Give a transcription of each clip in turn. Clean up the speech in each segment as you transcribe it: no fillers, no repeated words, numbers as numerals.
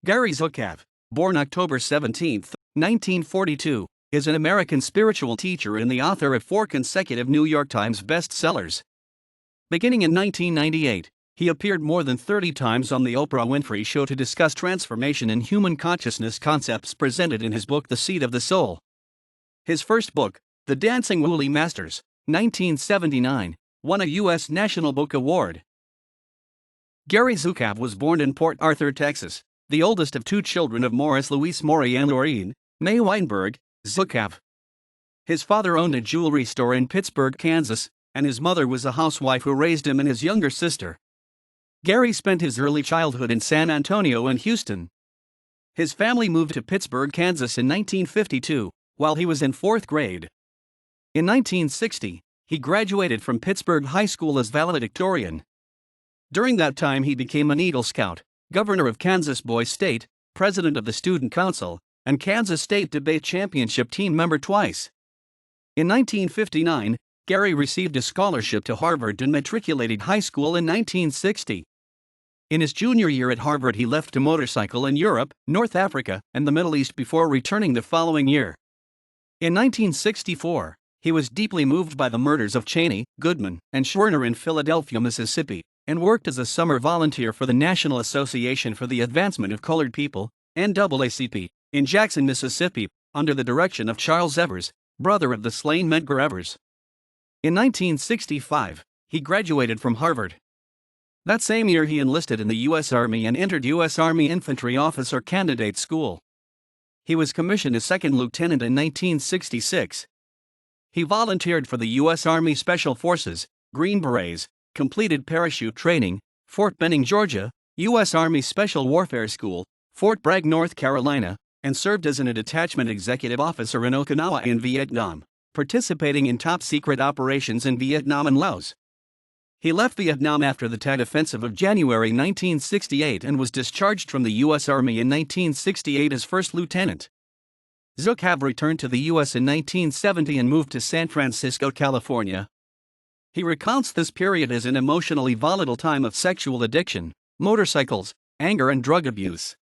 Gary Zukav, born October 17, 1942, is an American spiritual teacher and the author of 4 consecutive New York Times bestsellers. Beginning in 1998, he appeared more than 30 times on the Oprah Winfrey Show to discuss transformation in human consciousness concepts presented in his book The Seed of the Soul. His first book, The Dancing Woolly Masters, 1979, won a U.S. National Book Award. Gary Zukav was born in Port Arthur, Texas, the oldest of 2 children of Morris Louis Maury and Laureen May Weinberg Zukav. His father owned a jewelry store in Pittsburgh, Kansas, and his mother was a housewife who raised him and his younger sister. Gary spent his early childhood in San Antonio and Houston. His family moved to Pittsburgh, Kansas in 1952, while he was in 4th grade. In 1960, he graduated from Pittsburgh High School as valedictorian. During that time he became an Eagle Scout, governor of Kansas Boy State, president of the Student Council, and Kansas State Debate Championship team member twice. In 1959, Gary received a scholarship to Harvard and matriculated high school in 1960. In his junior year at Harvard he left to motorcycle in Europe, North Africa, and the Middle East before returning the following year. In 1964, he was deeply moved by the murders of Cheney, Goodman, and Schwerner in Philadelphia, Mississippi, and worked as a summer volunteer for the National Association for the Advancement of Colored People, NAACP, in Jackson, Mississippi, under the direction of Charles Evers, brother of the slain Medgar Evers. In 1965, he graduated from Harvard. That same year he enlisted in the U.S. Army and entered U.S. Army Infantry Officer Candidate School. He was commissioned as 2nd lieutenant in 1966. He volunteered for the U.S. Army Special Forces, Green Berets, completed parachute training, Fort Benning, Georgia, U.S. Army Special Warfare School, Fort Bragg, North Carolina, and served as a detachment executive officer in Okinawa in Vietnam, participating in top-secret operations in Vietnam and Laos. He left Vietnam after the Tet Offensive of January 1968 and was discharged from the U.S. Army in 1968 as 1st lieutenant. Zukav returned to the U.S. in 1970 and moved to San Francisco, California. He recounts this period as an emotionally volatile time of sexual addiction, motorcycles, anger and drug abuse.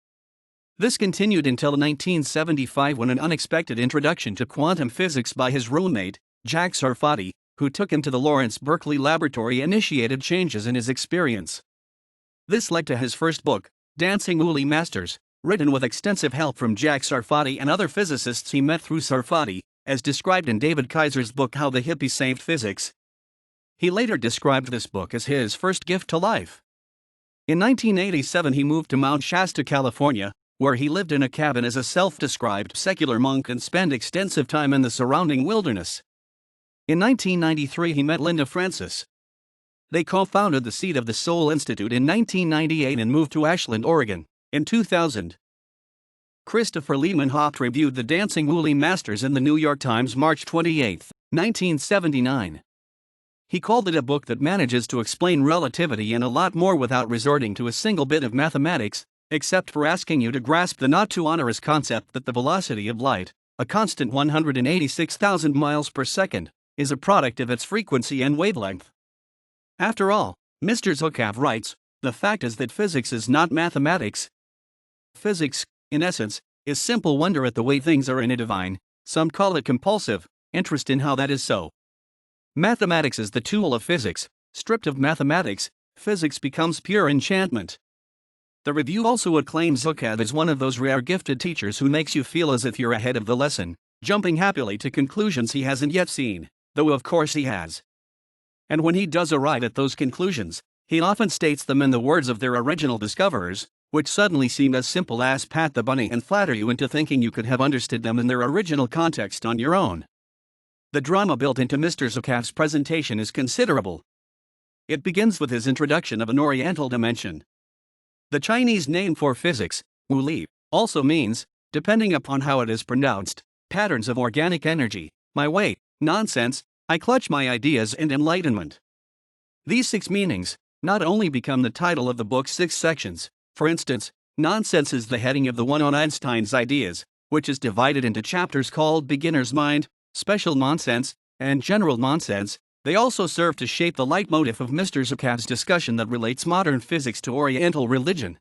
This continued until 1975 when an unexpected introduction to quantum physics by his roommate, Jack Sarfati, who took him to the Lawrence Berkeley Laboratory, initiated changes in his experience. This led to his first book, Dancing Woolly Masters, written with extensive help from Jack Sarfati and other physicists he met through Sarfati, as described in David Kaiser's book How the Hippie Saved Physics. He later described this book as his first gift to life. In 1987 he moved to Mount Shasta, California, where he lived in a cabin as a self-described secular monk and spent extensive time in the surrounding wilderness. In 1993 he met Linda Francis. They co-founded the Seed of the Soul Institute in 1998 and moved to Ashland, Oregon, in 2000. Christopher Lehman Haupt reviewed The Dancing Woolly Masters in the New York Times March 28, 1979. He called it a book that manages to explain relativity and a lot more without resorting to a single bit of mathematics, except for asking you to grasp the not-too-onerous concept that the velocity of light, a constant 186,000 miles per second, is a product of its frequency and wavelength. After all, Mr. Zukav writes, the fact is that physics is not mathematics. Physics, in essence, is simple wonder at the way things are in a divine, some call it compulsive, interest in how that is so. Mathematics is the tool of physics. Stripped of mathematics, physics becomes pure enchantment. The review also acclaims Zukav as one of those rare gifted teachers who makes you feel as if you're ahead of the lesson, jumping happily to conclusions he hasn't yet seen, though of course he has. And when he does arrive at those conclusions, he often states them in the words of their original discoverers, which suddenly seem as simple as pat the bunny and flatter you into thinking you could have understood them in their original context on your own. The drama built into Mr. Zukav's presentation is considerable. It begins with his introduction of an Oriental dimension. The Chinese name for physics, Wu Li, also means, depending upon how it is pronounced, patterns of organic energy, my way, nonsense, I clutch my ideas and enlightenment. These 6 meanings not only become the title of the book's 6 sections. For instance, nonsense is the heading of the one on Einstein's ideas, which is divided into chapters called Beginner's Mind, Special Nonsense, and General Nonsense. They also serve to shape the leitmotif of Mr. Zukav's discussion that relates modern physics to Oriental religion.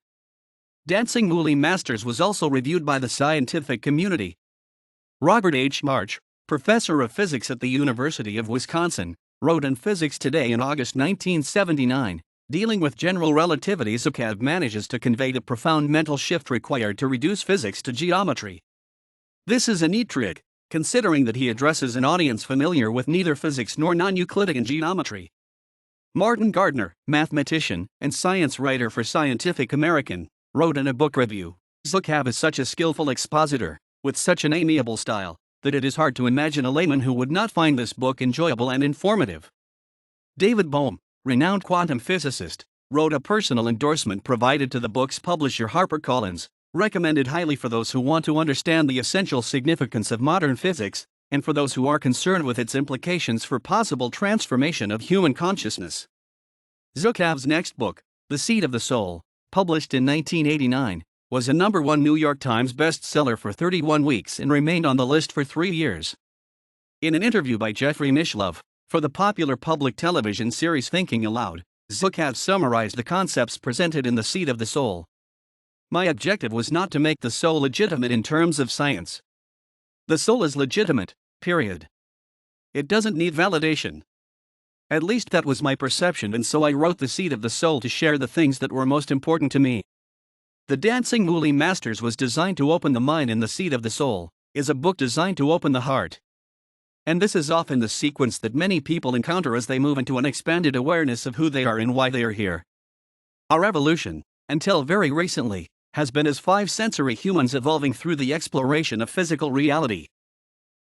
Dancing Mooly Masters was also reviewed by the scientific community. Robert H. March, professor of physics at the University of Wisconsin, wrote in Physics Today in August 1979, dealing with general relativity, Zukav manages to convey the profound mental shift required to reduce physics to geometry. This is a neat trick, considering that he addresses an audience familiar with neither physics nor non-Euclidean geometry. Martin Gardner, mathematician and science writer for Scientific American, wrote in a book review, Zukav is such a skillful expositor, with such an amiable style, that it is hard to imagine a layman who would not find this book enjoyable and informative. David Bohm, renowned quantum physicist, wrote a personal endorsement provided to the book's publisher HarperCollins, recommended highly for those who want to understand the essential significance of modern physics, and for those who are concerned with its implications for possible transformation of human consciousness. Zukav's next book, The Seed of the Soul, published in 1989, was a #1 New York Times bestseller for 31 weeks and remained on the list for 3 years. In an interview by Jeffrey Mishlove, for the popular public television series Thinking Aloud, Zukav summarized the concepts presented in The Seed of the Soul. My objective was not to make the soul legitimate in terms of science. The soul is legitimate, period. It doesn't need validation. At least that was my perception, and so I wrote The Seed of the Soul to share the things that were most important to me. The Dancing Mooly Masters was designed to open the mind, and The Seed of the Soul is a book designed to open the heart. And this is often the sequence that many people encounter as they move into an expanded awareness of who they are and why they are here. Our evolution, until very recently, has been as 5-sensory humans evolving through the exploration of physical reality.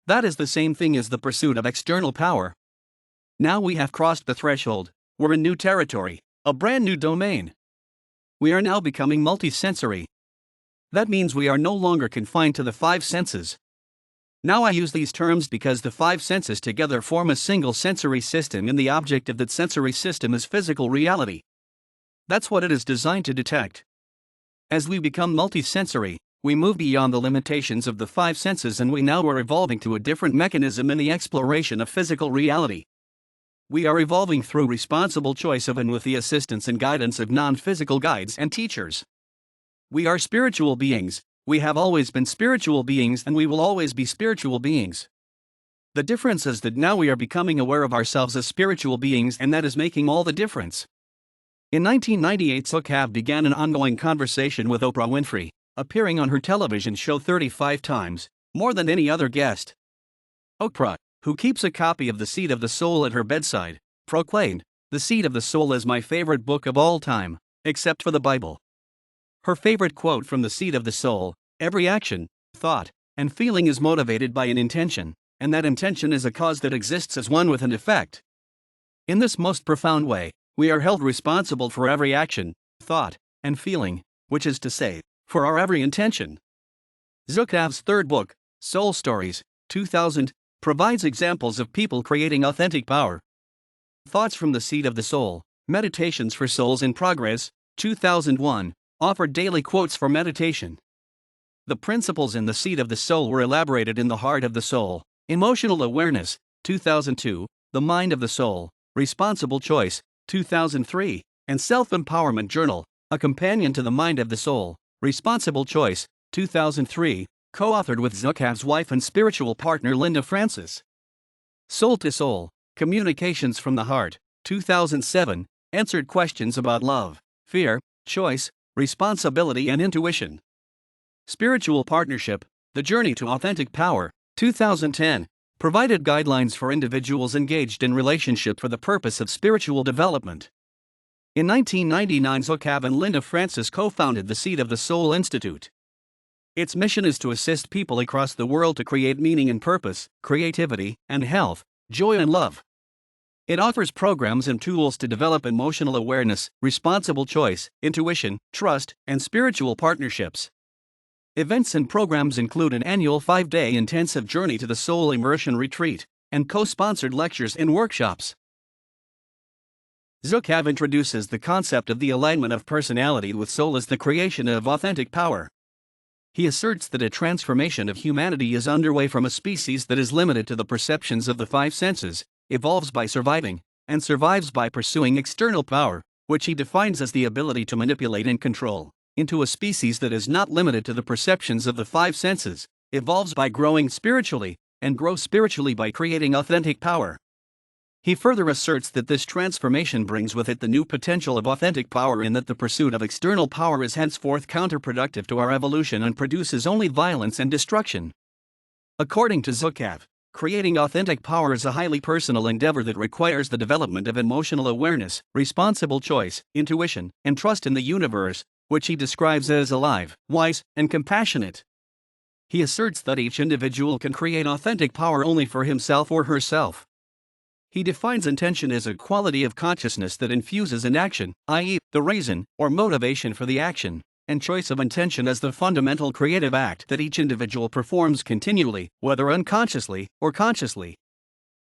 That is the same thing as the pursuit of external power. Now we have crossed the threshold, we're in new territory, a brand new domain. We are now becoming multisensory. That means we are no longer confined to the 5 senses. Now I use these terms because the 5 senses together form a single sensory system, and the object of that sensory system is physical reality. That's what it is designed to detect. As we become multisensory, we move beyond the limitations of the 5 senses, and we now are evolving to a different mechanism in the exploration of physical reality. We are evolving through responsible choice of and with the assistance and guidance of non-physical guides and teachers. We are spiritual beings, we have always been spiritual beings, and we will always be spiritual beings. The difference is that now we are becoming aware of ourselves as spiritual beings, and that is making all the difference. In 1998, Zukav began an ongoing conversation with Oprah Winfrey, appearing on her television show 35 times, more than any other guest. Oprah, who keeps a copy of The Seed of the Soul at her bedside, proclaimed, "The Seed of the Soul is my favorite book of all time, except for the Bible." Her favorite quote from The Seed of the Soul: "Every action, thought, and feeling is motivated by an intention, and that intention is a cause that exists as one with an effect." In this most profound way, we are held responsible for every action, thought, and feeling, which is to say, for our every intention. Zukav's third book, Soul Stories, 2000, provides examples of people creating authentic power. Thoughts from the Seed of the Soul, Meditations for Souls in Progress, 2001, offered daily quotes for meditation. The principles in The Seed of the Soul were elaborated in The Heart of the Soul, Emotional Awareness, 2002, The Mind of the Soul, Responsible Choice, 2003, and Self-Empowerment Journal, a companion to The Mind of the Soul, Responsible Choice, 2003, co-authored with Zukav's wife and spiritual partner Linda Francis. Soul to Soul, Communications from the Heart, 2007, answered questions about love, fear, choice, responsibility, and intuition. Spiritual Partnership, The Journey to Authentic Power, 2010, provided guidelines for individuals engaged in relationship for the purpose of spiritual development. In 1999, Zukav and Linda Francis co-founded the Seed of the Soul Institute. Its mission is to assist people across the world to create meaning and purpose, creativity, and health, joy and love. It offers programs and tools to develop emotional awareness, responsible choice, intuition, trust, and spiritual partnerships. Events and programs include an annual 5-day intensive Journey to the Soul immersion retreat, and co-sponsored lectures and workshops. Zukav introduces the concept of the alignment of personality with soul as the creation of authentic power. He asserts that a transformation of humanity is underway from a species that is limited to the perceptions of the 5 senses, evolves by surviving, and survives by pursuing external power, which he defines as the ability to manipulate and control, into a species that is not limited to the perceptions of the five senses, evolves by growing spiritually, and grows spiritually by creating authentic power. He further asserts that this transformation brings with it the new potential of authentic power, in that the pursuit of external power is henceforth counterproductive to our evolution and produces only violence and destruction. According to Zukav, creating authentic power is a highly personal endeavor that requires the development of emotional awareness, responsible choice, intuition, and trust in the universe, which he describes as alive, wise, and compassionate. He asserts that each individual can create authentic power only for himself or herself. He defines intention as a quality of consciousness that infuses an action, i.e., the reason or motivation for the action, and choice of intention as the fundamental creative act that each individual performs continually, whether unconsciously or consciously.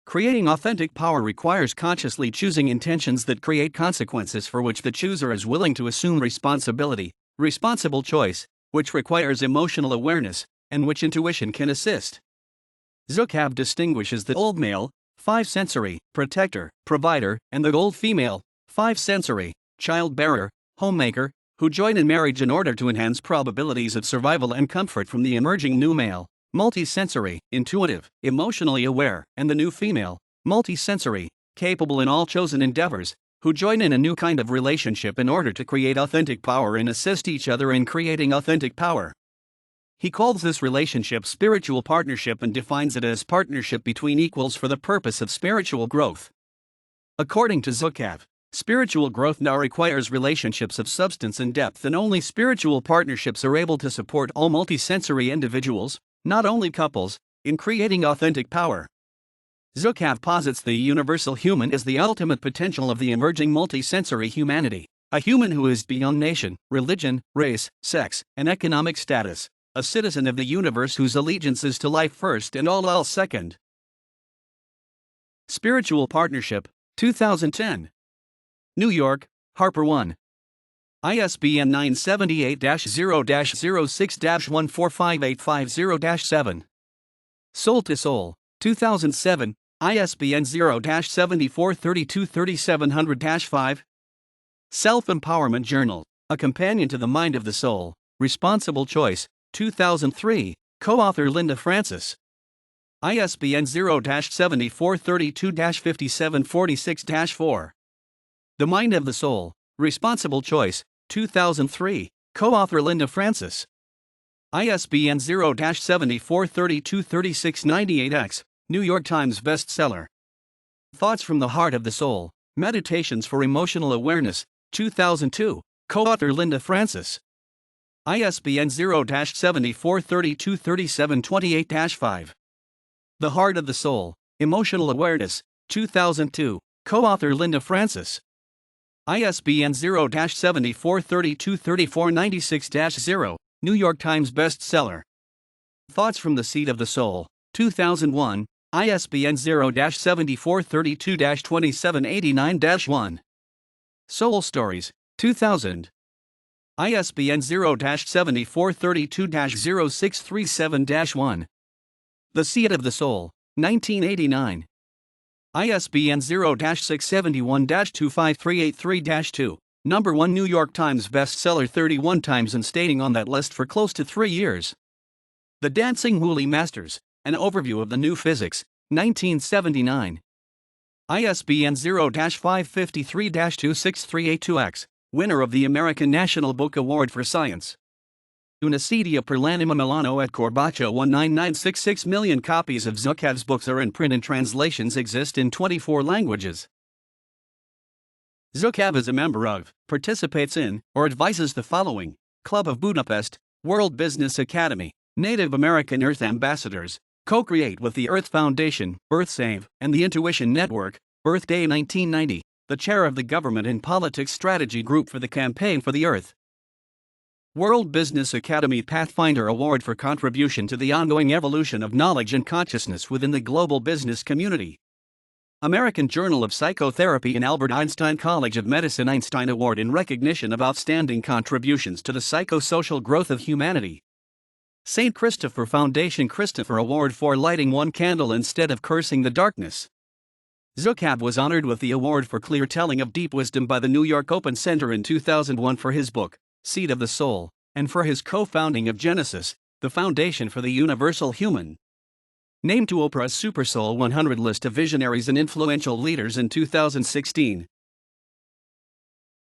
Creating authentic power requires consciously choosing intentions that create consequences for which the chooser is willing to assume responsibility, responsible choice, which requires emotional awareness, and which intuition can assist. Zukav distinguishes the old male, five-sensory, protector, provider, and the old female, five-sensory, child-bearer, homemaker, who join in marriage in order to enhance probabilities of survival and comfort, from the emerging new male, multisensory, intuitive, emotionally aware, and the new female, multisensory, capable in all chosen endeavors, who join in a new kind of relationship in order to create authentic power and assist each other in creating authentic power. He calls this relationship spiritual partnership and defines it as partnership between equals for the purpose of spiritual growth. According to Zukav, spiritual growth now requires relationships of substance and depth, and only spiritual partnerships are able to support all multisensory individuals, not only couples, in creating authentic power. Zukav posits the universal human as the ultimate potential of the emerging multisensory humanity, a human who is beyond nation, religion, race, sex, and economic status, a citizen of the universe whose allegiance is to life first and all else second. Spiritual Partnership, 2010. New York, Harper 1. ISBN 978-0-06-145850-7. Soul to Soul, 2007, ISBN 0-74323700-5. Self-Empowerment Journal, a companion to The Mind of the Soul, Responsible Choice, 2003, co-author Linda Francis. ISBN 0-7432-5746-4. The Mind of the Soul, Responsible Choice, 2003, co-author Linda Francis. ISBN 0-7432-3698-X, New York Times bestseller. Thoughts from the Heart of the Soul, Meditations for Emotional Awareness, 2002, co-author Linda Francis. ISBN 0-7432-3728-5. The Heart of the Soul, Emotional Awareness, 2002, co-author Linda Francis. ISBN 0-7432-3496-0, New York Times bestseller. Thoughts from the Seat of the Soul, 2001, ISBN 0-7432-2789-1. Soul Stories, 2000. ISBN 0-7432-0637-1. The Seat of the Soul, 1989. ISBN 0-671-25383-2, number 1 New York Times bestseller 31 times and staying on that list for close to 3 years. The Dancing Woolly Masters, An Overview of the New Physics, 1979. ISBN 0-553-26382-X, winner of the American National Book Award for Science. Una sedia per l'anima Milano et Corbacho 19966 million copies of Zukav's books are in print and translations exist in 24 languages. Zukav is a member of, participates in, or advises the following: Club of Budapest, World Business Academy, Native American Earth Ambassadors, co-create with the Earth Foundation, EarthSave, and the Intuition Network, Earth Day 1990, the chair of the Government and Politics Strategy Group for the Campaign for the Earth. World Business Academy Pathfinder Award for contribution to the ongoing evolution of knowledge and consciousness within the global business community. American Journal of Psychotherapy and Albert Einstein College of Medicine Einstein Award in recognition of outstanding contributions to the psychosocial growth of humanity. St. Christopher Foundation Christopher Award for lighting one candle instead of cursing the darkness. Zukav was honored with the award for clear telling of deep wisdom by the New York Open Center in 2001 for his book, seed of the soul, and for his co-founding of Genesis, the foundation for the universal human. Named to Oprah's Super Soul 100 list of visionaries and influential leaders in 2016,